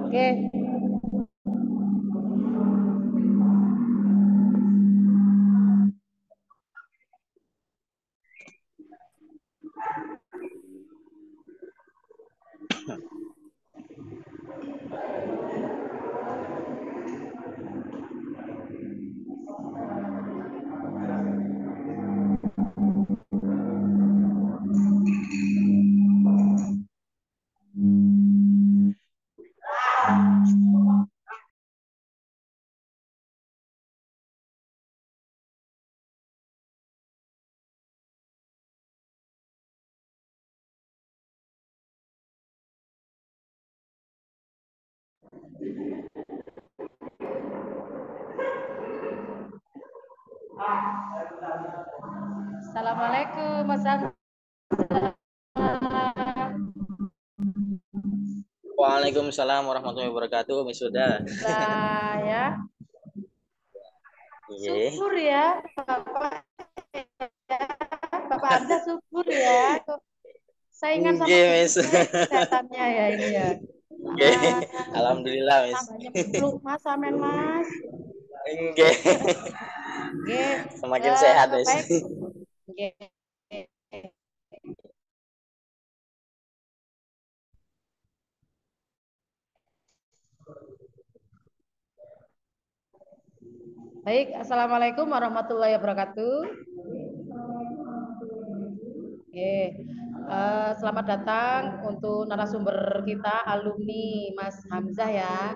Oke. Assalamualaikum Mas Hamzah. Waalaikumsalam warahmatullahi wabarakatuh, Miss Suda. Lah ya. Iya. Syukur ya, Bapak Hamzah syukur ya. Kok saingan sama Nggih, Bu Miss. Suda kesehatannya ya ini ya. Nggih. Alhamdulillah, Miss. Tambah nyemplung Mas, amin Mas. Nggih. Nggih, Semakin sehat, Miss. baik. Nggih. Baik, Assalamualaikum warahmatullahi wabarakatuh. Oke, selamat datang untuk narasumber kita, alumni Mas Hamzah ya.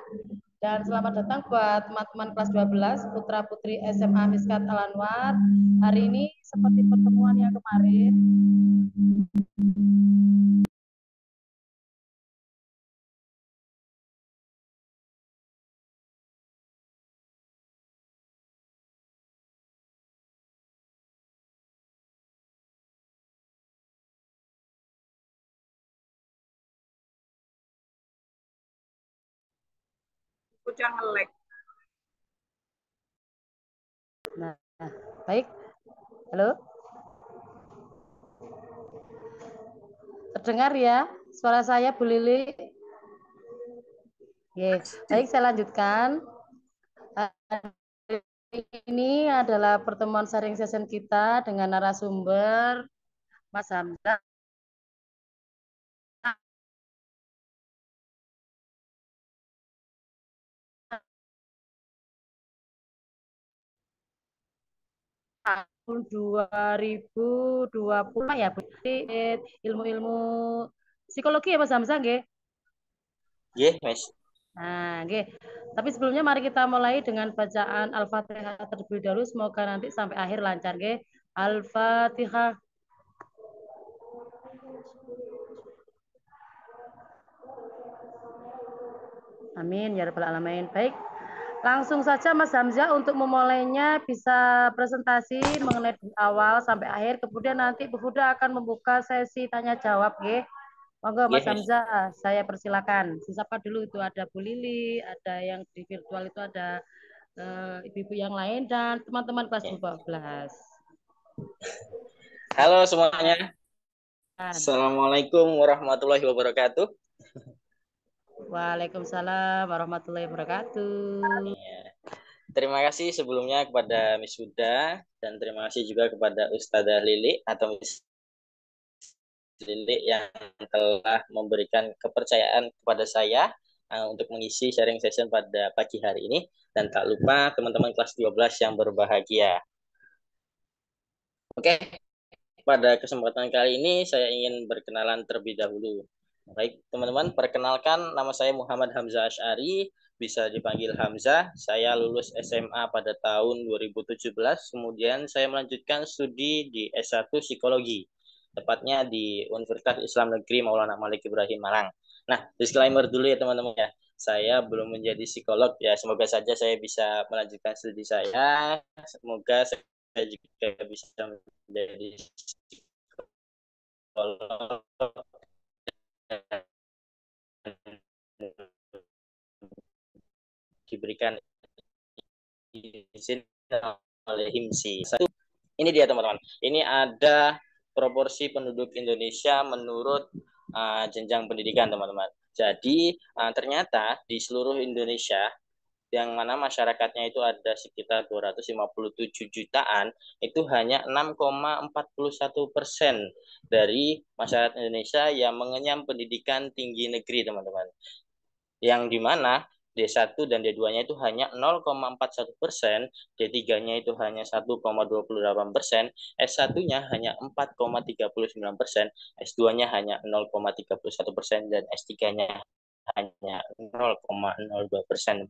Dan selamat datang buat teman-teman kelas 12, Putra Putri SMA Miskat Al Anwar. Hari ini seperti pertemuan yang kemarin, Jangan nge-lag. nah, baik. Halo? Terdengar ya suara saya, Bu Lili? Oke, baik, saya lanjutkan. Ini adalah pertemuan sharing session kita dengan narasumber Mas Hamzah. Tahun 2020 ya, Bu. Ilmu-ilmu psikologi ya Mas Hamzah, nggih? Nggih, Miss. Nah, nggih. Tapi sebelumnya mari kita mulai dengan bacaan Al-Fatihah terlebih dahulu. Semoga nanti sampai akhir lancar, nggih. Al-Fatihah. Amin ya rabbal alamin. Baik. Langsung saja Mas Hamzah untuk memulainya bisa presentasi mengenai dari awal sampai akhir. Kemudian nanti Bu Huda akan membuka sesi tanya jawab, nggih. Monggo Nggih, Mas Miss. Hamzah, saya persilakan. Siapa dulu itu ada Bu Lili, ada yang di virtual itu ada ibu-ibu yang lain dan teman-teman kelas 12. Halo semuanya. Assalamualaikum warahmatullahi wabarakatuh. Waalaikumsalam warahmatullahi wabarakatuh. Ya. Terima kasih sebelumnya kepada Miss Huda dan terima kasih juga kepada Ustazah Lili atau Miss Lili yang telah memberikan kepercayaan kepada saya untuk mengisi sharing session pada pagi hari ini. Dan tak lupa teman-teman kelas 12 yang berbahagia. Oke, pada kesempatan kali ini saya ingin berkenalan terlebih dahulu. Baik, teman-teman, perkenalkan nama saya Muhammad Hamzah Asy'ari, bisa dipanggil Hamzah. Saya lulus SMA pada tahun 2017, kemudian saya melanjutkan studi di S1 Psikologi, tepatnya di Universitas Islam Negeri Maulana Malik Ibrahim Malang. Nah, disclaimer dulu ya teman-teman ya. Saya belum menjadi psikolog ya, semoga saja saya bisa melanjutkan studi saya. Semoga saya juga bisa menjadi psikolog diberikan izin oleh HIMSI. Ini dia teman-teman. Ini ada proporsi penduduk Indonesia menurut jenjang pendidikan, teman-teman. Jadi ternyata di seluruh Indonesia yang mana masyarakatnya itu ada sekitar 257 jutaan, itu hanya 6,41% dari masyarakat Indonesia yang mengenyam pendidikan tinggi negeri, teman-teman. Yang dimana D1 dan D2-nya itu hanya 0,41%, D3-nya itu hanya 1,28%, S1-nya hanya 4,39%, S2-nya hanya 0,31%, dan S3-nya hanya 0,02%.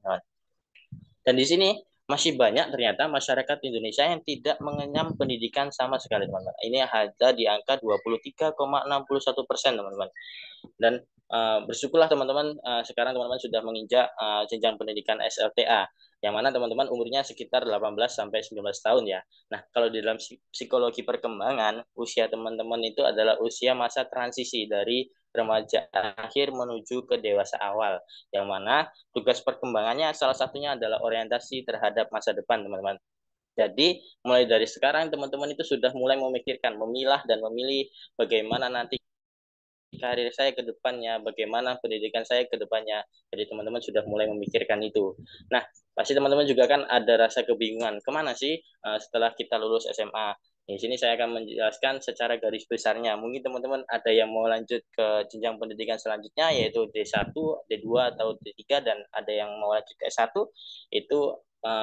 Dan di sini masih banyak ternyata masyarakat Indonesia yang tidak mengenyam pendidikan sama sekali, teman-teman. Ini ada di angka 23,61%, teman-teman. Dan bersyukurlah teman-teman, sekarang teman-teman sudah menginjak jenjang pendidikan SLTA, yang mana teman-teman umurnya sekitar 18 sampai 19 tahun ya. Nah, kalau di dalam psikologi perkembangan, usia teman-teman itu adalah usia masa transisi dari remaja akhir menuju ke dewasa awal, yang mana tugas perkembangannya salah satunya adalah orientasi terhadap masa depan, teman-teman. Jadi, mulai dari sekarang teman-teman itu sudah mulai memikirkan, memilah dan memilih bagaimana nanti karir saya ke depannya, bagaimana pendidikan saya ke depannya. Jadi teman-teman sudah mulai memikirkan itu. Nah, pasti teman-teman juga kan ada rasa kebingungan, kemana sih setelah kita lulus SMA? Di sini saya akan menjelaskan secara garis besarnya. Mungkin teman-teman ada yang mau lanjut ke jenjang pendidikan selanjutnya, yaitu D1, D2, atau D3, dan ada yang mau lanjut ke S1, itu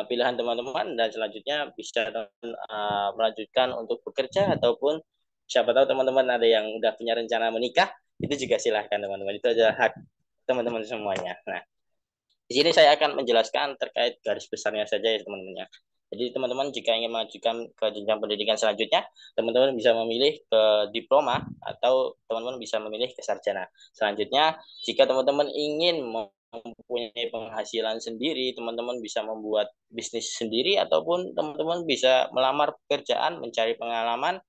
pilihan teman-teman, dan selanjutnya bisa melanjutkan untuk bekerja, ataupun siapa tahu teman-teman ada yang udah punya rencana menikah, itu juga silahkan teman-teman, itu adalah hak teman-teman semuanya. Nah, di sini saya akan menjelaskan terkait garis besarnya saja ya teman-teman. Jadi teman-teman jika ingin mengajukan ke jenjang pendidikan selanjutnya, teman-teman bisa memilih ke diploma, atau teman-teman bisa memilih ke sarjana. Selanjutnya, jika teman-teman ingin mempunyai penghasilan sendiri, teman-teman bisa membuat bisnis sendiri, ataupun teman-teman bisa melamar pekerjaan, mencari pengalaman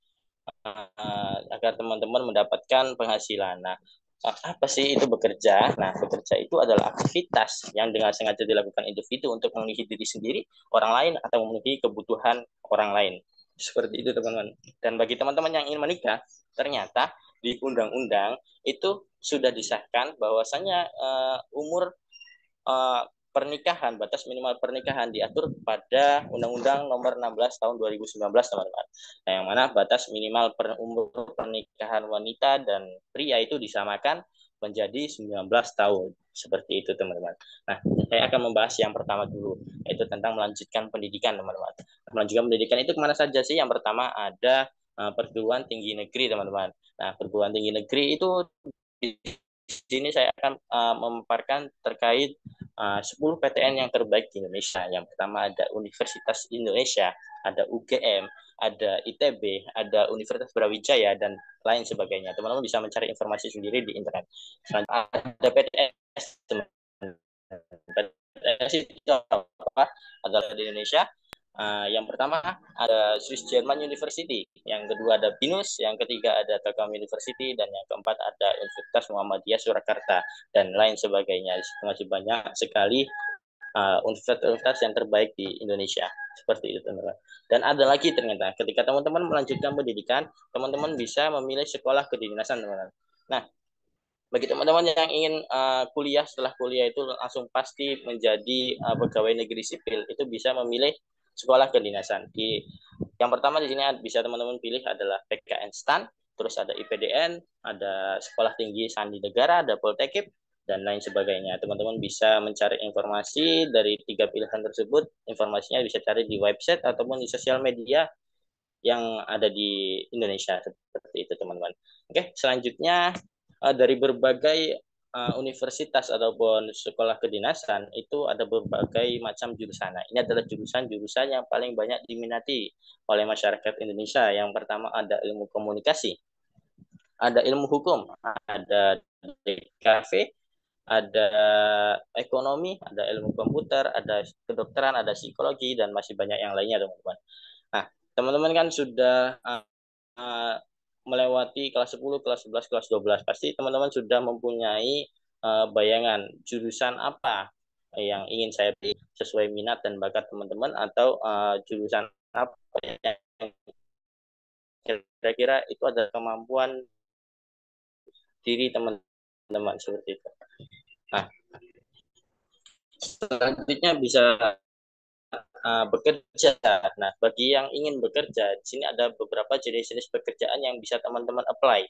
agar teman-teman mendapatkan penghasilan. Nah, apa sih itu bekerja? Nah, bekerja itu adalah aktivitas yang dengan sengaja dilakukan individu untuk memenuhi diri sendiri, orang lain, atau memenuhi kebutuhan orang lain. Seperti itu, teman-teman. Dan bagi teman-teman yang ingin menikah, ternyata di undang-undang itu sudah disahkan bahwasanya umur pernikahan, batas minimal pernikahan diatur pada Undang-Undang Nomor 16 Tahun 2019, teman-teman. Nah, yang mana batas minimal umur pernikahan wanita dan pria itu disamakan menjadi 19 tahun. Seperti itu, teman-teman. Nah, saya akan membahas yang pertama dulu, yaitu tentang melanjutkan pendidikan, teman-teman. Melanjutkan pendidikan itu kemana saja sih? Yang pertama ada perguruan tinggi negeri, teman-teman. Nah, perguruan tinggi negeri itu di sini saya akan memaparkan terkait 10 PTN yang terbaik di Indonesia. Yang pertama ada Universitas Indonesia, ada UGM, ada ITB, ada Universitas Brawijaya, dan lain sebagainya. Teman-teman bisa mencari informasi sendiri di internet. Selanjutnya ada PTS, PTS itu apa? Adalah di Indonesia. Yang pertama ada Swiss German University, yang kedua ada BINUS, yang ketiga ada Telkom University, dan yang keempat ada Universitas Muhammadiyah Surakarta, dan lain sebagainya. Masih banyak sekali universitas-universitas yang terbaik di Indonesia. Seperti itu, teman-teman. Dan ada lagi ternyata, ketika teman-teman melanjutkan pendidikan, teman-teman bisa memilih sekolah kedinasan, teman-teman. Nah, bagi teman-teman yang ingin kuliah, setelah kuliah itu langsung pasti menjadi pegawai negeri sipil, itu bisa memilih sekolah kedinasan. Yang pertama di sini bisa teman-teman pilih adalah PKN STAN, terus ada IPDN, ada Sekolah Tinggi Sandi Negara, ada Poltekip, dan lain sebagainya. Teman-teman bisa mencari informasi dari tiga pilihan tersebut. Informasinya bisa cari di website ataupun di sosial media yang ada di Indonesia. Seperti itu, teman-teman. Oke, selanjutnya dari berbagai universitas ataupun sekolah kedinasan itu ada berbagai macam jurusan. Nah, ini adalah jurusan-jurusan yang paling banyak diminati oleh masyarakat Indonesia. Yang pertama ada ilmu komunikasi, ada ilmu hukum, ada DKV, ada ekonomi, ada ilmu komputer, ada kedokteran, ada psikologi, dan masih banyak yang lainnya, teman-teman. Nah, teman-teman kan sudah uh, melewati kelas 10, kelas 11, kelas 12. Pasti teman-teman sudah mempunyai bayangan jurusan apa yang ingin saya pilih sesuai minat dan bakat teman-teman, atau jurusan apa yang Kira-kira itu ada kemampuan diri teman-teman seperti itu. Nah, selanjutnya bisa bekerja. Nah, bagi yang ingin bekerja, di sini ada beberapa jenis-jenis pekerjaan yang bisa teman-teman apply.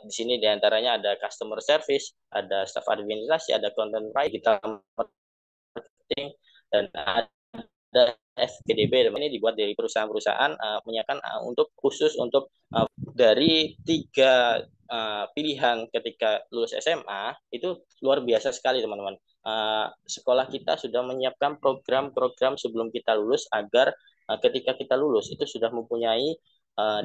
Di sini diantaranya ada customer service, ada staff administrasi, ada content writing, digital marketing, dan ada FGDB. Ini dibuat dari perusahaan-perusahaan menyiapkan untuk khusus untuk dari 3 pilihan ketika lulus SMA itu luar biasa sekali teman-teman. Sekolah kita sudah menyiapkan program-program sebelum kita lulus agar ketika kita lulus itu sudah mempunyai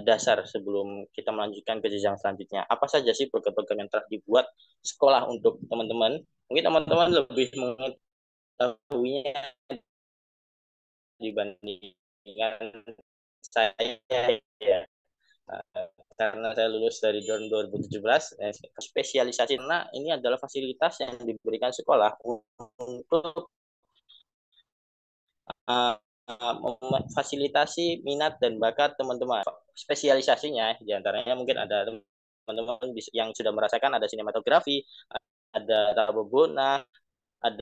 dasar sebelum kita melanjutkan ke jenjang selanjutnya. Apa saja sih program-program yang telah dibuat sekolah untuk teman-teman? Mungkin teman-teman lebih mengetahuinya dibandingkan saya ya. Karena saya lulus dari tahun 2017, spesialisasi karena ini adalah fasilitas yang diberikan sekolah untuk memfasilitasi minat dan bakat teman-teman. Spesialisasinya diantaranya mungkin ada teman-teman yang sudah merasakan ada sinematografi, ada tabobona, ada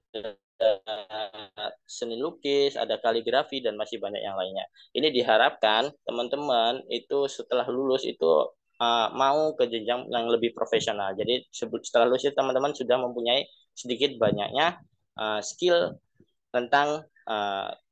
seni lukis, ada kaligrafi, dan masih banyak yang lainnya. Ini diharapkan teman-teman itu setelah lulus itu mau ke jenjang yang lebih profesional. Jadi setelah lulus teman-teman sudah mempunyai sedikit banyaknya skill tentang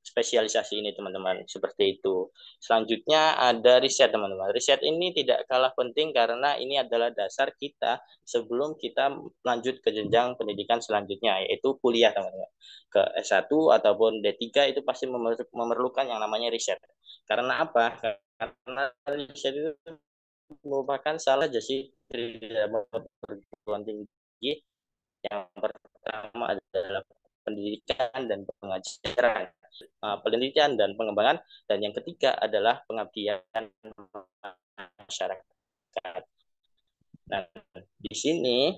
spesialisasi ini teman-teman, seperti itu. Selanjutnya ada riset teman-teman. Riset ini tidak kalah penting karena ini adalah dasar kita sebelum kita lanjut ke jenjang pendidikan selanjutnya, yaitu kuliah teman-teman. Ke S1 ataupun D3 itu pasti memerlukan yang namanya riset. Karena apa? Karena riset itu merupakan salah jadi perguruan tinggi. Yang pertama adalah pendidikan dan pengajaran, penelitian dan pengembangan, dan yang ketiga adalah pengabdian masyarakat. Nah, di sini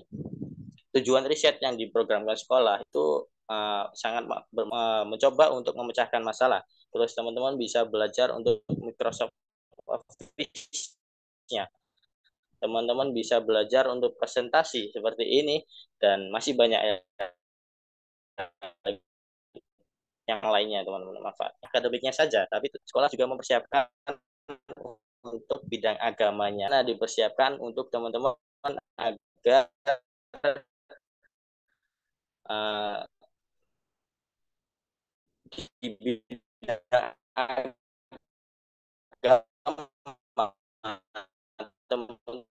tujuan riset yang diprogramkan sekolah itu sangat mencoba untuk memecahkan masalah. Terus teman-teman bisa belajar untuk Microsoft Office-nya. Teman-teman bisa belajar untuk presentasi seperti ini dan masih banyak yang lainnya teman-teman, manfaat akademiknya saja, tapi sekolah juga mempersiapkan untuk bidang agamanya. Nah, dipersiapkan untuk teman-teman agar di bidang agama teman-teman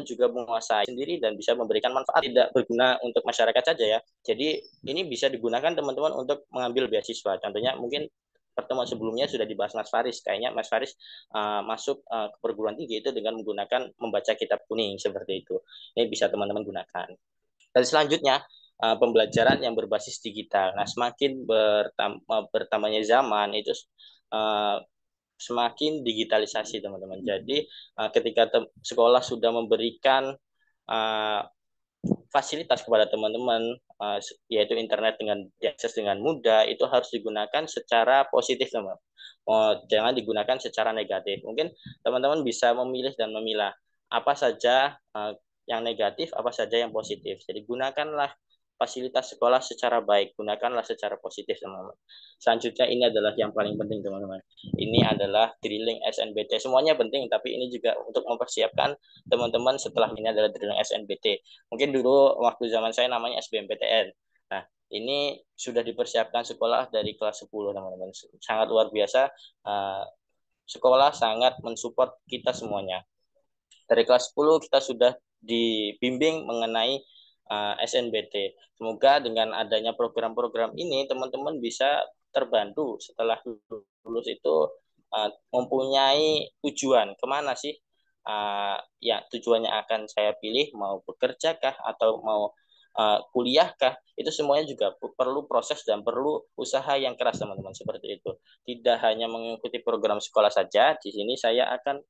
juga menguasai sendiri dan bisa memberikan manfaat, tidak berguna untuk masyarakat saja ya. Jadi ini bisa digunakan teman-teman untuk mengambil beasiswa. Contohnya mungkin pertemuan sebelumnya sudah dibahas Mas Faris. Kayaknya Mas Faris masuk ke perguruan tinggi itu dengan menggunakan membaca kitab kuning seperti itu. Ini bisa teman-teman gunakan. Dan selanjutnya pembelajaran yang berbasis digital. Nah, semakin bertambahnya zaman itu semakin digitalisasi teman-teman. Jadi ketika sekolah sudah memberikan fasilitas kepada teman-teman, yaitu internet dengan diakses dengan mudah, itu harus digunakan secara positif teman. Jangan digunakan secara negatif. Mungkin teman-teman bisa memilih dan memilah apa saja yang negatif, apa saja yang positif. Jadi gunakanlah fasilitas sekolah secara baik, gunakanlah secara positif teman-teman. Selanjutnya ini adalah yang paling penting teman-teman. Ini adalah drilling SNBT. Semuanya penting, tapi ini juga untuk mempersiapkan teman-teman setelah ini adalah drilling SNBT. Mungkin dulu waktu zaman saya namanya SBMPTN. Nah, ini sudah dipersiapkan sekolah dari kelas 10 teman-teman. Sangat luar biasa. Sekolah sangat mensupport kita semuanya. Dari kelas 10 kita sudah dibimbing mengenai SNBT. Semoga dengan adanya program-program ini teman-teman bisa terbantu setelah lulus itu mempunyai tujuan kemana sih ya tujuannya akan saya pilih, mau bekerja kah atau mau kuliah kah, itu semuanya juga perlu proses dan perlu usaha yang keras teman-teman, seperti itu. Tidak hanya mengikuti program sekolah saja, di sini saya akan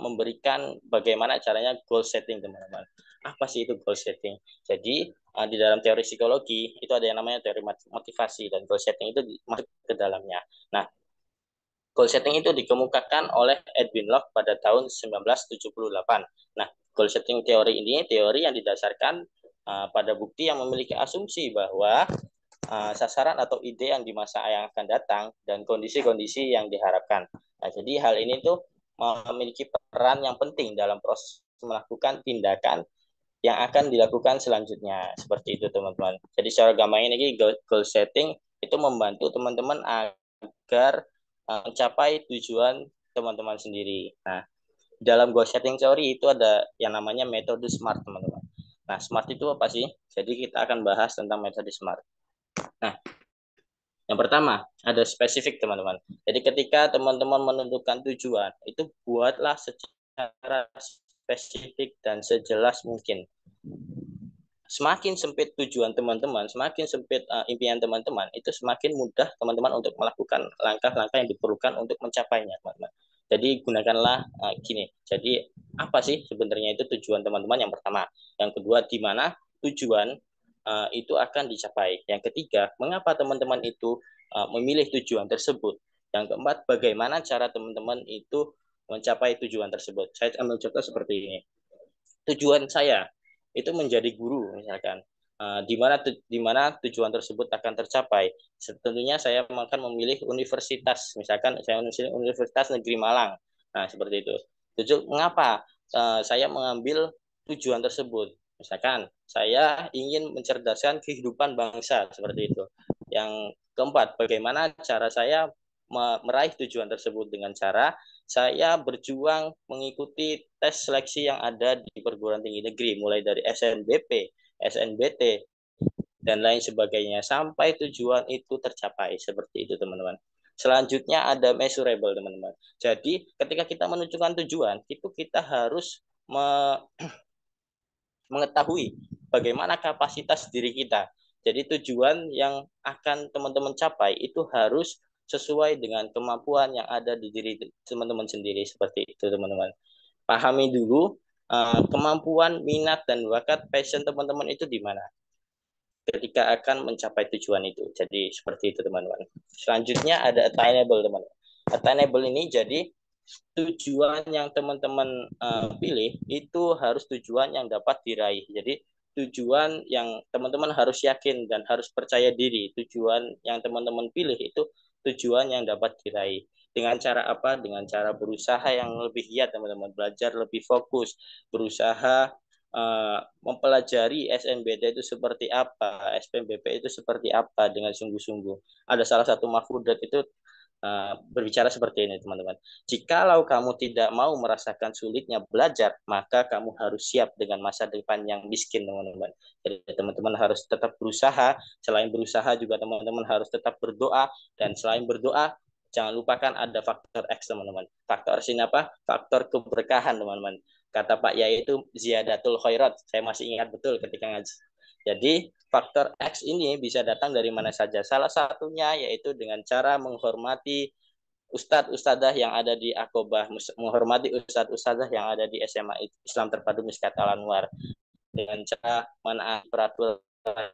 memberikan bagaimana caranya goal setting teman-teman. Apa sih itu goal setting? Jadi di dalam teori psikologi itu ada yang namanya teori motivasi, dan goal setting itu masuk ke dalamnya. Nah, Goal setting itu dikemukakan oleh Edwin Locke pada tahun 1978. Nah, goal setting teori ini teori yang didasarkan pada bukti yang memiliki asumsi bahwa sasaran atau ide yang di masa yang akan datang dan kondisi-kondisi yang diharapkan. Nah, jadi hal ini tuh memiliki peran yang penting dalam proses melakukan tindakan yang akan dilakukan selanjutnya. Seperti itu, teman-teman. Jadi secara gampang ini goal setting itu membantu teman-teman agar mencapai tujuan teman-teman sendiri. Nah, dalam goal setting teori itu ada yang namanya metode SMART, teman-teman. Nah, SMART itu apa sih? Jadi kita akan bahas tentang metode SMART. Nah, yang pertama, ada spesifik, teman-teman. Jadi ketika teman-teman menentukan tujuan, itu buatlah secara spesifik dan sejelas mungkin. Semakin sempit tujuan teman-teman, semakin sempit impian teman-teman, itu semakin mudah teman-teman untuk melakukan langkah-langkah yang diperlukan untuk mencapainya, teman-teman. Jadi gunakanlah gini. Jadi apa sih sebenarnya itu tujuan teman-teman yang pertama? Yang kedua, di mana tujuan itu akan dicapai? Yang ketiga, mengapa teman-teman itu memilih tujuan tersebut? Yang keempat, bagaimana cara teman-teman itu mencapai tujuan tersebut? Saya ambil contoh seperti ini. Tujuan saya itu menjadi guru misalkan, di mana tujuan tersebut akan tercapai. Tentunya saya akan memilih universitas, misalkan saya memilih Universitas Negeri Malang. Nah, seperti itu. Mengapa saya mengambil tujuan tersebut? Misalkan saya ingin mencerdaskan kehidupan bangsa, seperti itu. Yang keempat, bagaimana cara saya meraih tujuan tersebut? Dengan cara saya berjuang mengikuti tes seleksi yang ada di perguruan tinggi negeri, mulai dari SNBP, SNBT, dan lain sebagainya, sampai tujuan itu tercapai. Seperti itu, teman-teman. Selanjutnya ada measurable, teman-teman. Jadi ketika kita menentukan tujuan, itu kita harus mengetahui bagaimana kapasitas diri kita. Jadi tujuan yang akan teman-teman capai itu harus sesuai dengan kemampuan yang ada di diri teman-teman sendiri. Seperti itu, teman-teman. Pahami dulu kemampuan, minat, dan bakat passion teman-teman itu di mana ketika akan mencapai tujuan itu. Jadi seperti itu, teman-teman. Selanjutnya ada attainable, teman-teman. Attainable ini jadi tujuan yang teman-teman pilih itu harus tujuan yang dapat diraih. Jadi tujuan yang teman-teman harus yakin dan harus percaya diri. Tujuan yang teman-teman pilih itu tujuan yang dapat diraih. Dengan cara apa? Dengan cara berusaha yang lebih giat, teman-teman. Belajar lebih fokus, berusaha mempelajari SNBT itu seperti apa, SPMBP itu seperti apa dengan sungguh-sungguh. Ada salah satu mahfudat itu berbicara seperti ini, teman-teman. Jikalau kamu tidak mau merasakan sulitnya belajar, maka kamu harus siap dengan masa depan yang miskin, teman-teman. Jadi teman-teman harus tetap berusaha. Selain berusaha juga teman-teman harus tetap berdoa. Dan selain berdoa, jangan lupakan ada faktor X, teman-teman. Faktor sini apa? Faktor keberkahan, teman-teman. Kata Pak Yai itu ziyadatul khairat. Saya masih ingat betul ketika ngaji. Jadi faktor X ini bisa datang dari mana saja. Salah satunya yaitu dengan cara menghormati ustadz-ustadzah yang ada di Akobah, menghormati ustadz-ustadzah yang ada di SMA Islam Terpadu Miskat Al Anwar, dengan cara menaati peraturan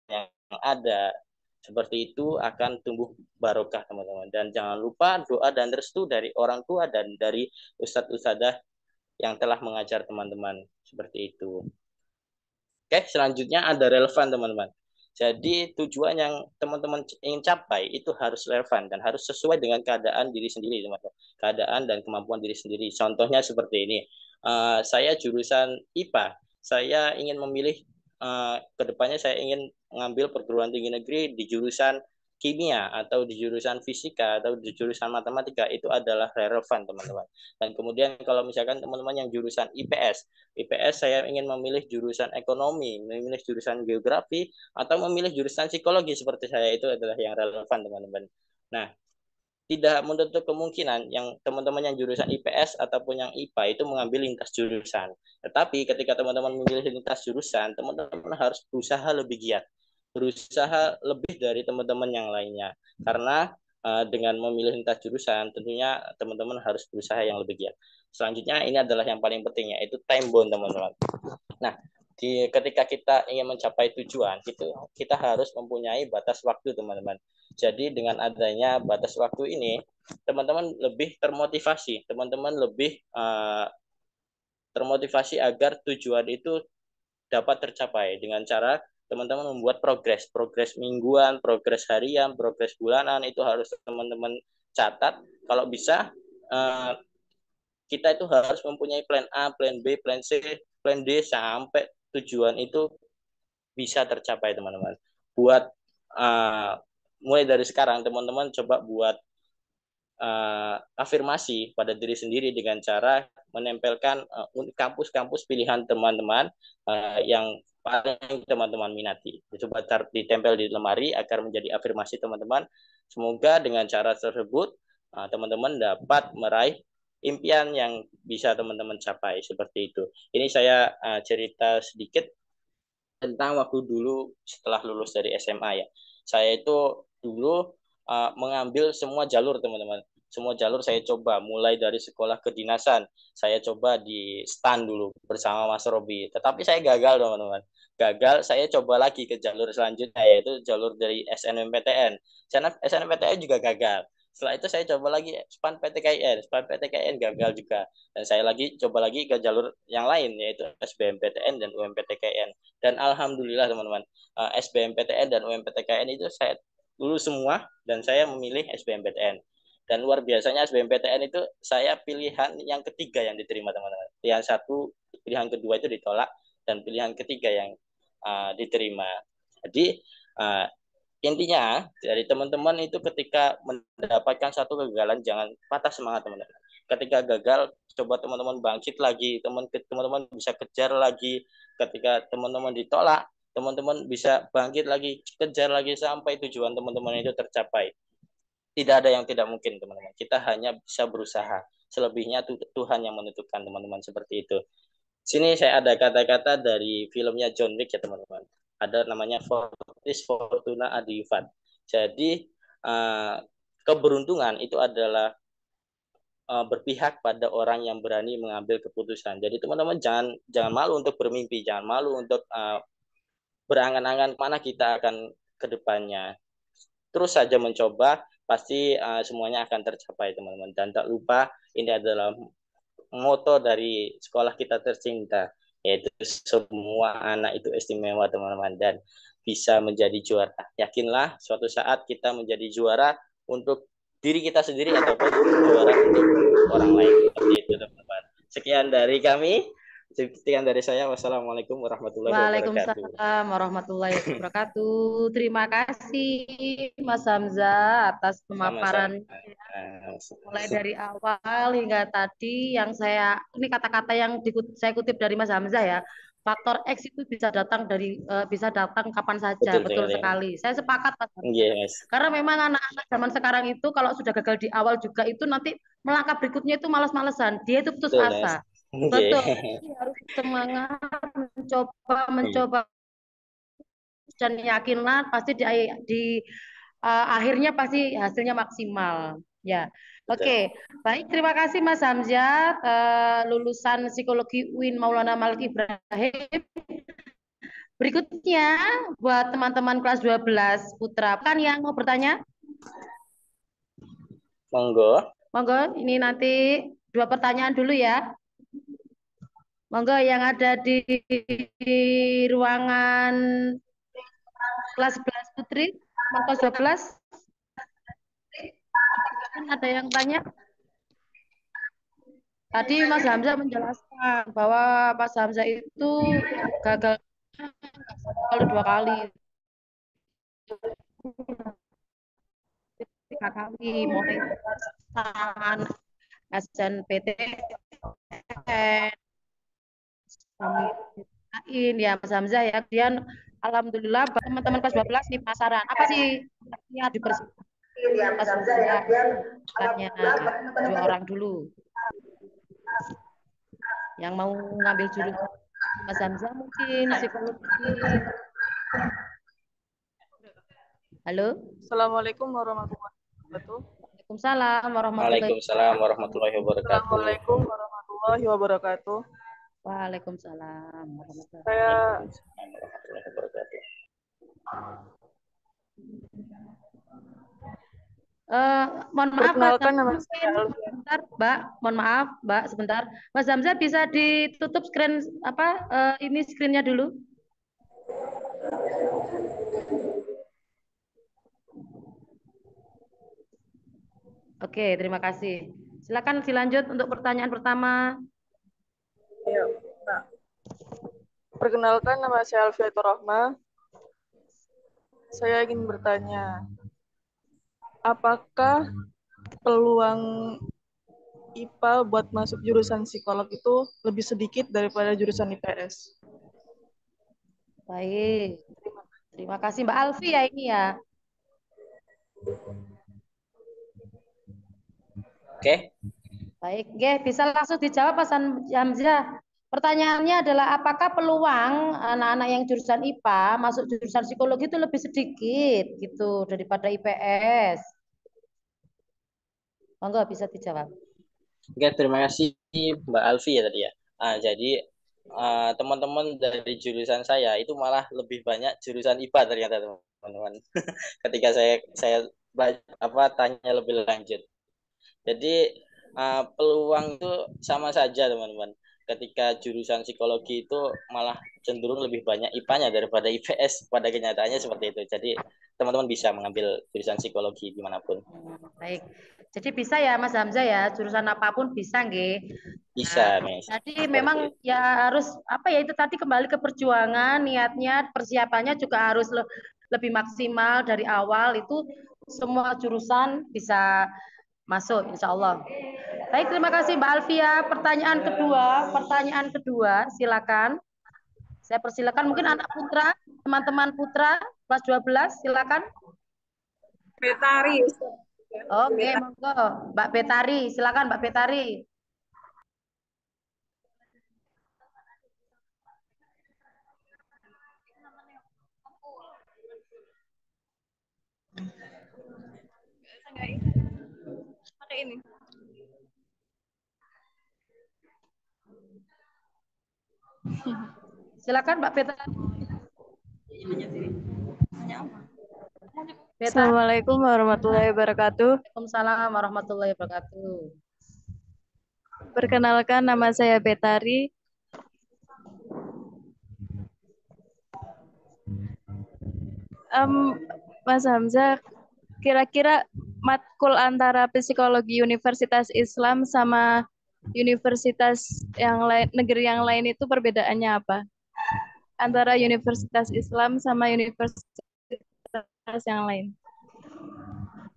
yang ada. Seperti itu akan tumbuh barokah, teman-teman. Dan jangan lupa doa dan restu dari orang tua dan dari ustadz-ustadzah yang telah mengajar teman-teman. Seperti itu. Oke, selanjutnya ada relevan, teman-teman. Jadi tujuan yang teman-teman ingin capai itu harus relevan dan harus sesuai dengan keadaan diri sendiri, teman-teman. Keadaan dan kemampuan diri sendiri. Contohnya seperti ini. Saya jurusan IPA. Saya ingin memilih kedepannya saya ingin mengambil perguruan tinggi negeri di jurusan kimia atau di jurusan fisika atau di jurusan matematika, itu adalah relevan, teman-teman. Dan kemudian kalau misalkan teman-teman yang jurusan IPS saya ingin memilih jurusan ekonomi, memilih jurusan geografi, atau memilih jurusan psikologi seperti saya, itu adalah yang relevan, teman-teman. Nah, tidak menutup kemungkinan yang teman-teman yang jurusan IPS ataupun yang IPA itu mengambil lintas jurusan. Tetapi ketika teman-teman memilih lintas jurusan, teman-teman harus berusaha lebih giat, berusaha lebih dari teman-teman yang lainnya. Karena dengan memilih lintas jurusan, tentunya teman-teman harus berusaha yang lebih giat. Selanjutnya ini adalah yang paling penting, yaitu time bound, teman-teman. Nah, ketika kita ingin mencapai tujuan itu kita harus mempunyai batas waktu, teman-teman. Jadi dengan adanya batas waktu ini, teman-teman lebih termotivasi, teman-teman lebih termotivasi agar tujuan itu dapat tercapai dengan cara teman-teman membuat progres mingguan, progres harian, progres bulanan, itu harus teman-teman catat. Kalau bisa kita itu harus mempunyai plan A, plan B, plan C, plan D sampai tujuan itu bisa tercapai, teman-teman. Buat mulai dari sekarang teman-teman coba buat afirmasi pada diri sendiri dengan cara menempelkan kampus-kampus pilihan teman-teman yang paling teman-teman minati. Coba ditempel di lemari agar menjadi afirmasi teman-teman. Semoga dengan cara tersebut teman-teman dapat meraih impian yang bisa teman-teman capai seperti itu. Ini saya cerita sedikit tentang waktu dulu setelah lulus dari SMA ya. Saya itu dulu mengambil semua jalur, teman-teman. Semua jalur saya coba, mulai dari sekolah kedinasan. Saya coba di STAN dulu bersama Mas Robi. Tetapi saya gagal, teman-teman. Gagal, saya coba lagi ke jalur selanjutnya, yaitu jalur dari SNMPTN. SNMPTN juga gagal. Setelah itu saya coba lagi SPAN PTKIN. SPAN PTKIN gagal juga. Dan saya lagi coba lagi ke jalur yang lain, yaitu SBMPTN dan UMPTKIN. Dan alhamdulillah, teman-teman, SBMPTN dan UMPTKN itu saya lulus semua dan saya memilih SBMPTN. Dan luar biasanya SBMPTN itu saya pilihan yang ketiga yang diterima, teman-teman. Pilihan satu, pilihan kedua itu ditolak, dan pilihan ketiga yang diterima. Jadi intinya dari teman-teman itu ketika mendapatkan satu kegagalan jangan patah semangat, teman-teman. Ketika gagal, coba teman-teman bangkit lagi, teman-teman bisa kejar lagi. Ketika teman-teman ditolak, teman-teman bisa bangkit lagi, kejar lagi sampai tujuan teman-teman itu tercapai. Tidak ada yang tidak mungkin, teman-teman. Kita hanya bisa berusaha. Selebihnya Tuhan yang menentukan, teman-teman, seperti itu. Sini saya ada kata-kata dari filmnya John Wick ya, teman-teman. Ada namanya Fortis Fortuna Adiuvat. Jadi keberuntungan itu adalah berpihak pada orang yang berani mengambil keputusan. Jadi teman-teman jangan malu untuk bermimpi, jangan malu untuk berangan-angan kemana kita akan ke depannya. Terus saja mencoba, pasti semuanya akan tercapai, teman-teman. Dan tak lupa, ini adalah moto dari sekolah kita tercinta, yaitu semua anak itu istimewa, teman-teman, dan bisa menjadi juara. Yakinlah suatu saat kita menjadi juara untuk diri kita sendiri ataupun juara untuk orang lain. Seperti itu, teman-teman. Sekian dari kami. Sekian dari saya. Wassalamualaikum warahmatullahi wabarakatuh. Waalaikumsalam warahmatullahi wabarakatuh. Terima kasih Mas Hamzah atas Sama-sama. pemaparan mulai dari awal hingga tadi yang ini kata-kata yang saya kutip dari Mas Hamzah ya. Faktor X itu bisa datang kapan saja. Betul Betul sekali. Saya sepakat Mas Hamzah. yes. Karena memang anak-anak zaman sekarang itu kalau sudah gagal di awal juga itu nanti melangkah berikutnya itu malas-malesan. Dia itu putus Betul, asa. Betul. Yeah. Jadi harus semangat mencoba dan yakinlah pasti di akhirnya pasti hasilnya maksimal. Ya, oke. Baik, terima kasih Mas Hamzah, lulusan psikologi UIN Maulana Malik Ibrahim. Berikutnya buat teman-teman kelas 12 Putra, kan yang mau bertanya? Monggo. Monggo, ini nanti 2 pertanyaan dulu ya. Monggo yang ada di ruangan kelas 11 Putri, kelas 12. Ada yang tanya? Tadi Mas Hamzah menjelaskan bahwa Mas Hamzah itu gagal kalau 2 kali. 3 kali mulai SNPTN ya Mas Hamzah ya. Kemudian alhamdulillah teman-teman kelas 12 nih penasaran apa sih ya dipersiapkan Mas Hamzah tanya 2 orang dulu yang mau ngambil jurusan Mas Hamzah mungkin psikologi. Halo. Assalamualaikum warahmatullahi wabarakatuh. Waalaikumsalam warahmatullahi Waalaikumsalam warahmatullahi wabarakatuh. Assalamualaikum warahmatullahi wabarakatuh. Waalaikumsalam warahmatullahi Saya Warahmatullahi wabarakatuh. Mohon maaf Mas perkenalkan Hamzah, nama saya mungkin Alfian. sebentar, Mbak. Mohon maaf, Mbak, sebentar. Mas Hamzah bisa ditutup screen apa ini screennya dulu. Oke, terima kasih. Silakan dilanjut untuk pertanyaan pertama. Ya, nah, perkenalkan nama saya Alfiatur Rahma. Saya ingin bertanya, apakah peluang IPA buat masuk jurusan psikolog itu lebih sedikit daripada jurusan IPS? Baik. Terima kasih Mbak Alfi ya ini ya. Oke, Baik, oke, bisa langsung dijawab Mas Hamzah. Pertanyaannya adalah apakah peluang anak-anak yang jurusan IPA masuk jurusan psikologi itu lebih sedikit gitu daripada IPS? Monggo bisa dijawab. oke, terima kasih Mbak Alfi ya tadi ya. Jadi teman-teman dari jurusan saya itu malah lebih banyak jurusan IPA ternyata teman-teman. Ketika saya apa tanya lebih lanjut. Jadi peluang itu sama saja teman-teman. Ketika jurusan psikologi itu malah cenderung lebih banyak IPA-nya daripada IPS. Pada kenyataannya seperti itu. Jadi teman-teman bisa mengambil jurusan psikologi dimanapun. Baik. Jadi bisa ya Mas Hamzah ya, jurusan apapun bisa nggih. Bisa Nah, nih. jadi Seperti memang itu. ya harus apa ya itu tadi kembali ke perjuangan, niatnya, persiapannya juga harus lebih maksimal dari awal itu semua jurusan bisa masuk insya Allah. Baik, terima kasih Mbak Alfia. Pertanyaan kedua, silakan. Saya persilakan mungkin anak putra, teman-teman putra kelas 12, silakan. Betari. Oke, monggo. Mbak Betari, silakan Mbak Betari. Pakai ini. Silakan Mbak Betari. Assalamualaikum warahmatullahi wabarakatuh. Waalaikumsalam warahmatullahi wabarakatuh. Perkenalkan nama saya Betari. Mas Hamzah, kira-kira matkul antara psikologi Universitas Islam sama universitas yang lain, negeri yang lain itu perbedaannya apa? Antara Universitas Islam sama universitas yang lain.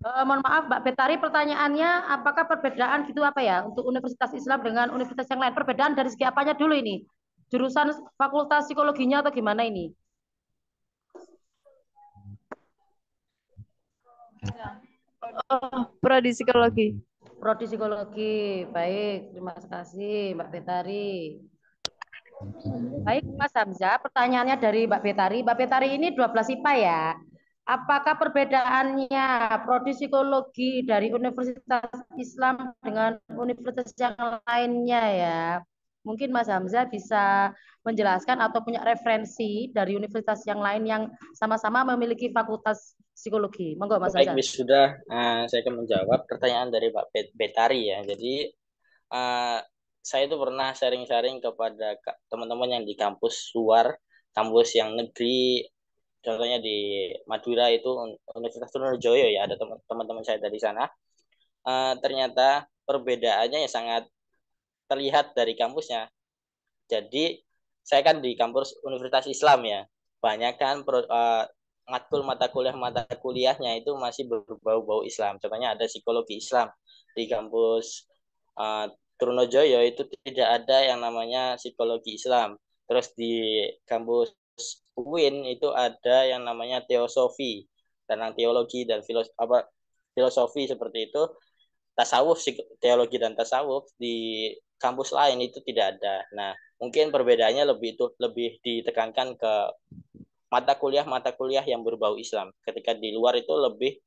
Mohon maaf Mbak Betari, pertanyaannya apakah perbedaan gitu apa ya untuk Universitas Islam dengan universitas yang lain? Perbedaan dari segi apanya dulu ini? Jurusan fakultas psikologinya atau gimana ini? Oh, prodi psikologi. Prodi psikologi. Baik, terima kasih Mbak Betari. Baik, Mas Hamzah, pertanyaannya dari Mbak Betari. Mbak Betari ini 12 IPA ya. Apakah perbedaannya prodi psikologi dari Universitas Islam dengan universitas yang lainnya ya? Mungkin Mas Hamzah bisa menjelaskan atau punya referensi dari universitas yang lain yang sama-sama memiliki fakultas psikologi. Monggo Mas Baik, Hamzah. sudah saya akan menjawab pertanyaan dari Pak Betari ya. Jadi saya itu pernah sharing-sharing kepada teman-teman yang di kampus luar, kampus yang negeri, contohnya di Madura itu Universitas Trunojoyo ya, ada teman-teman saya dari sana. Ternyata perbedaannya ya sangat terlihat dari kampusnya. Jadi saya kan di kampus Universitas Islam ya, banyak kan matkul mata kuliahnya itu masih berbau-bau Islam. Contohnya ada psikologi Islam di kampus uh, Trunojoyo itu tidak ada yang namanya psikologi Islam. Terus di kampus UIN itu ada yang namanya teosofi tentang teologi dan filosofi seperti itu. Tasawuf, teologi dan tasawuf di kampus lain itu tidak ada. Nah, mungkin perbedaannya lebih ditekankan ke mata kuliah yang berbau Islam. Ketika di luar itu lebih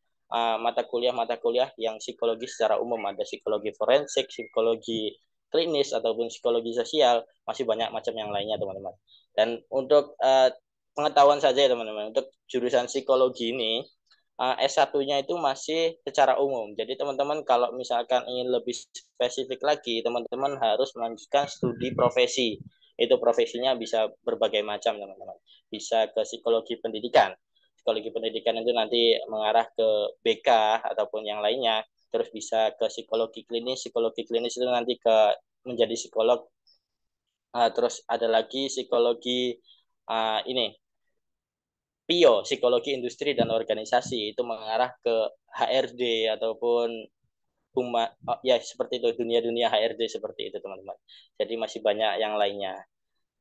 mata kuliah yang psikologi secara umum, ada psikologi forensik, psikologi klinis ataupun psikologi sosial, masih banyak macam yang lainnya teman-teman. Dan untuk pengetahuan saja ya teman-teman, untuk jurusan psikologi ini S1-nya itu masih secara umum. Jadi teman-teman kalau misalkan ingin lebih spesifik lagi, teman-teman harus melanjutkan studi profesi. Itu profesinya bisa berbagai macam teman-teman. Bisa ke psikologi pendidikan. Psikologi pendidikan itu nanti mengarah ke BK ataupun yang lainnya. Terus bisa ke psikologi klinis. Psikologi klinis itu nanti ke menjadi psikolog. Terus ada lagi psikologi ini PIO, psikologi industri dan organisasi, itu mengarah ke HRD ataupun ya seperti itu, dunia-dunia HRD seperti itu teman-teman. Jadi masih banyak yang lainnya.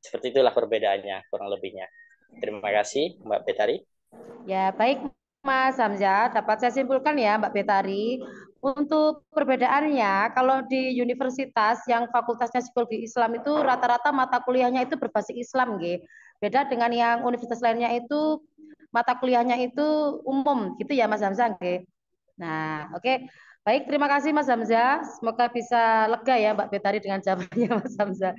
Seperti itulah perbedaannya kurang lebihnya. Terima kasih Mbak Betari. Ya, baik Mas Hamzah, dapat saya simpulkan ya Mbak Betari, untuk perbedaannya kalau di universitas yang fakultasnya psikologi Islam itu rata-rata mata kuliahnya itu berbasis Islam, nggih. Beda dengan yang universitas lainnya itu mata kuliahnya itu umum gitu ya Mas Hamzah, nggih. Nah, oke. Baik, terima kasih Mas Hamzah. Semoga bisa lega ya Mbak Betari dengan jawabannya Mas Hamzah.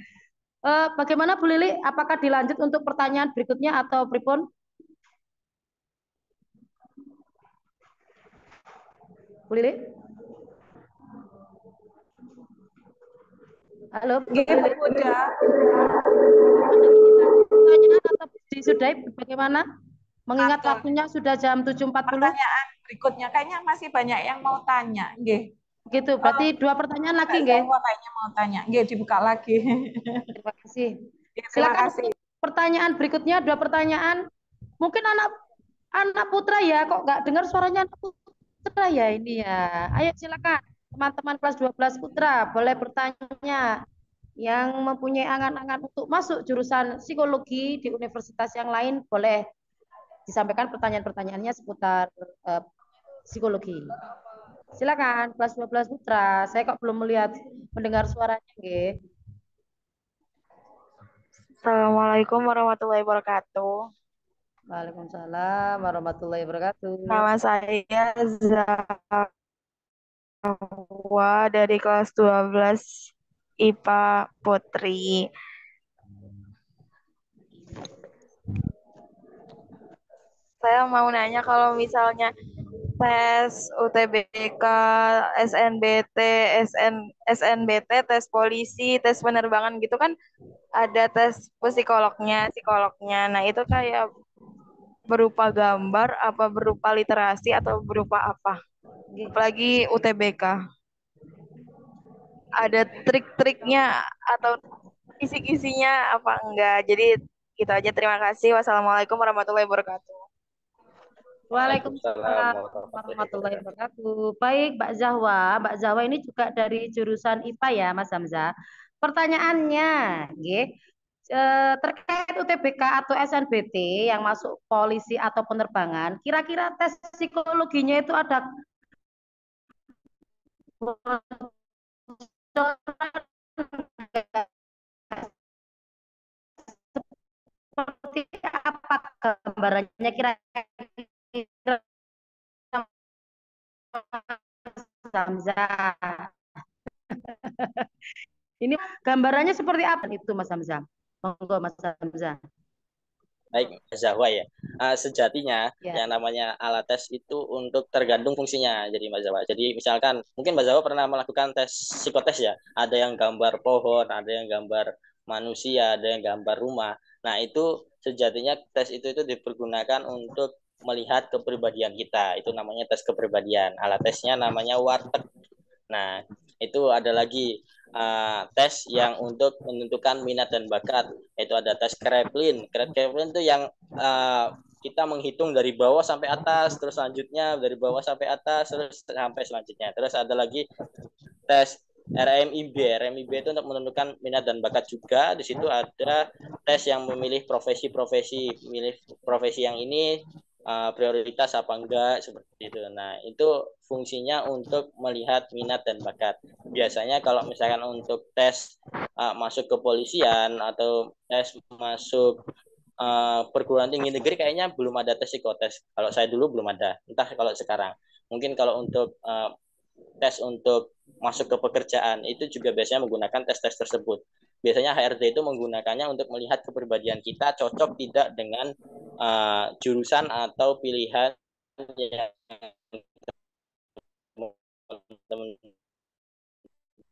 Bagaimana Bu Lili? Apakah dilanjut untuk pertanyaan berikutnya atau pripun? Bu Lili? Halo, Bu Nggih, Lili. udah. Pertanyaan atau disudahi bagaimana? Mengingat Atur. waktunya sudah jam 7.40. Pertanyaan berikutnya kayaknya masih banyak yang mau tanya. Nggih. Gitu, berarti dua pertanyaan lagi, nggih. Semua kayaknya mau tanya. Nggih, dibuka lagi. Terima kasih. Terima Silakan kasih. pertanyaan berikutnya, dua pertanyaan. Mungkin anak putra ya, kok nggak dengar suaranya anak putra ya ini ya. Ayo silakan teman-teman kelas 12 putra boleh bertanya yang mempunyai angan-angan untuk masuk jurusan psikologi di universitas yang lain boleh disampaikan pertanyaan-pertanyaannya seputar psikologi. Silakan kelas 12 putra. Saya kok belum mendengar suaranya, nggih. Assalamualaikum warahmatullahi wabarakatuh. Waalaikumsalam warahmatullahi wabarakatuh. Nama saya Zahwa dari kelas 12 IPA Putri. Saya mau nanya kalau misalnya tes UTBK, SNBT, SNBT, tes polisi, tes penerbangan gitu kan ada tes psikolognya. Nah, itu kayak berupa gambar, apa berupa literasi, atau berupa apa? Apalagi UTBK. Ada trik-triknya atau kisi-kisinya apa enggak? Jadi gitu aja. Terima kasih. Wassalamualaikum warahmatullahi wabarakatuh. Waalaikumsalam warahmatullahi wabarakatuh. Baik, Mbak Zahwa. Mbak Zahwa ini juga dari jurusan IPA ya, Mas Hamzah. Pertanyaannya, nggih, terkait UTBK atau SNBT yang masuk polisi atau penerbangan, kira-kira tes psikologinya itu ada seperti apa gambarannya kira-kira Hamzah? Ini gambarannya seperti apa itu Mas Hamzah? Monggo Mas Hamzah. Baik, Mas Zahwa ya. Sejatinya Ya. yang namanya alat tes itu untuk tergantung fungsinya. Jadi Mas Zahwa. Jadi misalkan mungkin Mas Zahwa pernah melakukan tes psikotes ya. Ada yang gambar pohon, ada yang gambar manusia, ada yang gambar rumah. Nah, itu sejatinya tes itu dipergunakan untuk melihat kepribadian kita. Itu namanya tes kepribadian. Alat tesnya namanya warteg. Nah, itu ada lagi tes yang untuk menentukan minat dan bakat, yaitu ada tes Kraepelin. Kraepelin itu yang kita menghitung dari bawah sampai atas, terus selanjutnya dari bawah sampai atas, terus sampai selanjutnya. Terus ada lagi tes RMIB. RMIB itu untuk menentukan minat dan bakat juga. Di situ ada tes yang memilih profesi-profesi, milih profesi yang ini prioritas apa enggak seperti itu. Nah, itu fungsinya untuk melihat minat dan bakat. Biasanya kalau misalkan untuk tes masuk kepolisian atau tes masuk perguruan tinggi negeri kayaknya belum ada tes psikotes. Kalau saya dulu belum ada. Entah kalau sekarang. Mungkin kalau untuk tes untuk masuk ke pekerjaan itu juga biasanya menggunakan tes-tes tersebut. Biasanya HRD itu menggunakannya untuk melihat kepribadian kita cocok tidak dengan jurusan atau pilihan yang teman-teman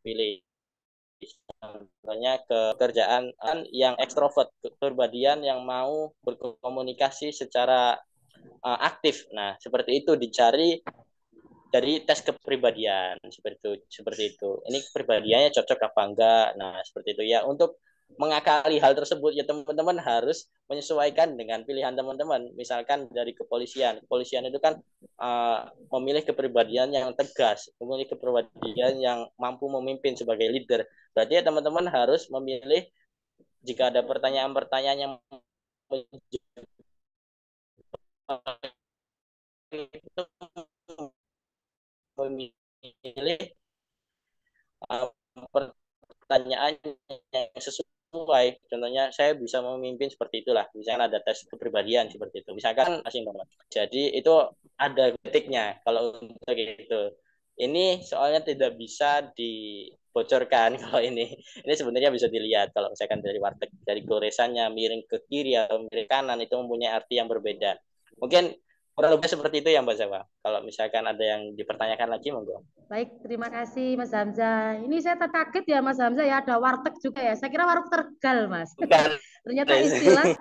pilih. Contohnya kerjaan yang ekstrovert, kepribadian yang mau berkomunikasi secara aktif. Nah, seperti itu dicari dari tes kepribadian seperti itu. Ini kepribadiannya cocok apa enggak. Nah, seperti itu ya. Untuk mengakali hal tersebut ya teman-teman harus menyesuaikan dengan pilihan teman-teman. Misalkan dari kepolisian itu kan memilih kepribadian yang tegas, memilih kepribadian yang mampu memimpin sebagai leader. Berarti ya teman-teman harus memilih jika ada pertanyaan-pertanyaan yang memilih pertanyaan yang sesuai. Contohnya saya bisa memimpin seperti itulah. Misalkan ada tes kepribadian seperti itu. Misalkan asing banget. Jadi itu ada kritiknya kalau untuk itu. Ini soalnya tidak bisa dibocorkan kalau ini. Ini sebenarnya bisa dilihat kalau misalkan dari warteg, dari goresannya miring ke kiri atau miring kanan itu mempunyai arti yang berbeda. Mungkin kurang lebih seperti itu ya Mbak Zawa. Kalau misalkan ada yang dipertanyakan lagi, monggo. Baik, terima kasih Mas Hamzah. Ini saya terkaget ya Mas Hamzah ya, ada warteg juga ya. Saya kira warung Tegal, Mas. Bukan. Ternyata istilah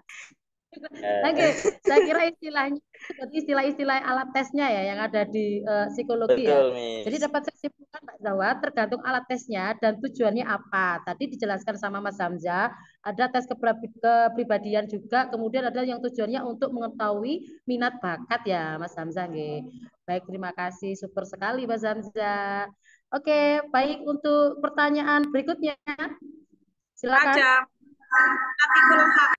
Oke, saya kira istilahnya seperti istilah-istilah alat tesnya ya yang ada di psikologi ya. Betul, Miss. Jadi dapat saya simpulkan Mbak Zawa, tergantung alat tesnya dan tujuannya apa. Tadi dijelaskan sama Mas Hamzah, ada tes kepribadian juga, kemudian ada yang tujuannya untuk mengetahui minat bakat ya Mas Hamzah. Baik, terima kasih, super sekali Mas Hamzah. Oke, baik untuk pertanyaan berikutnya. Silakan. Ada Natikul Haq.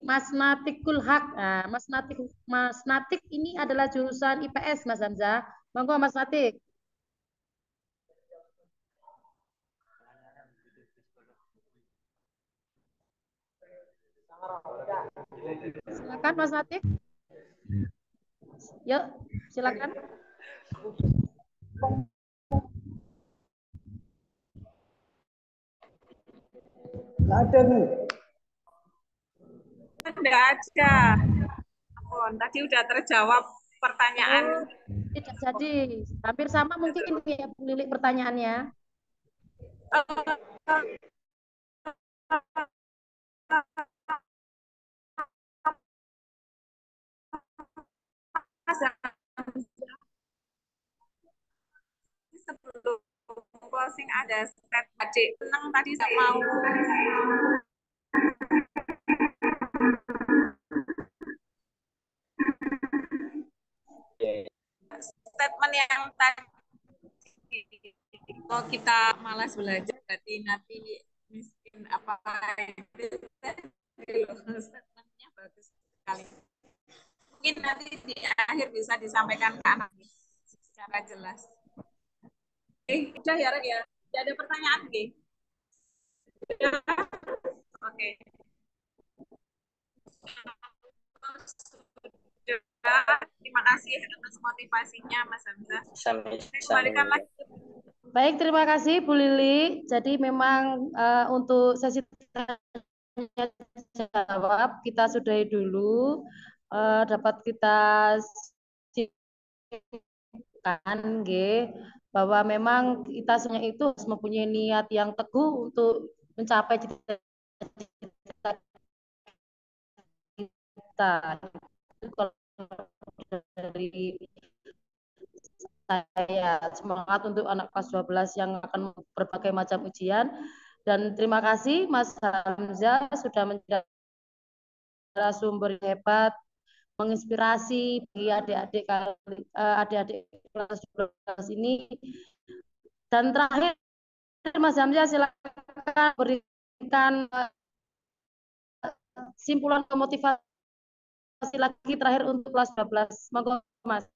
Mas Natikul Haq. Nah, Mas Natik ini adalah jurusan IPS, Mas Hamzah. Monggo Mas Natik. Silakan Mas Natik. Yuk, silakan. Ada nih. Tidak ada. Tadi udah terjawab pertanyaan. Tidak jadi. Hampir sama mungkin ini ya Bu Lili pertanyaannya. Sebelum closing ada step adik tenang tadi saya mau statement yang tadi kalau kita malas belajar berarti nanti miskin apa itu statementnya bagus sekali. Mungkin nanti di akhir bisa disampaikan ke anak secara jelas. Udah ya, ya. Tidak ada pertanyaan, Oke. Terima kasih atas motivasinya, Mas Hamzah. Kembalikan lagi. Baik, terima kasih Bu Lili. Jadi memang untuk sesi tanya jawab kita sudahi dulu. Dapat kita kan bahwa memang kita semuanya itu harus mempunyai niat yang teguh untuk mencapai cita-cita kita. Kalau dari saya semangat untuk anak kelas 12 yang akan berbagai macam ujian, dan terima kasih Mas Hamzah sudah menjadi sumber hebat, menginspirasi bagi adik-adik kelas 12 ini. Dan terakhir Mas Hamzah silakan berikan simpulan motivasi lagi terakhir untuk kelas 12. Monggo Mas.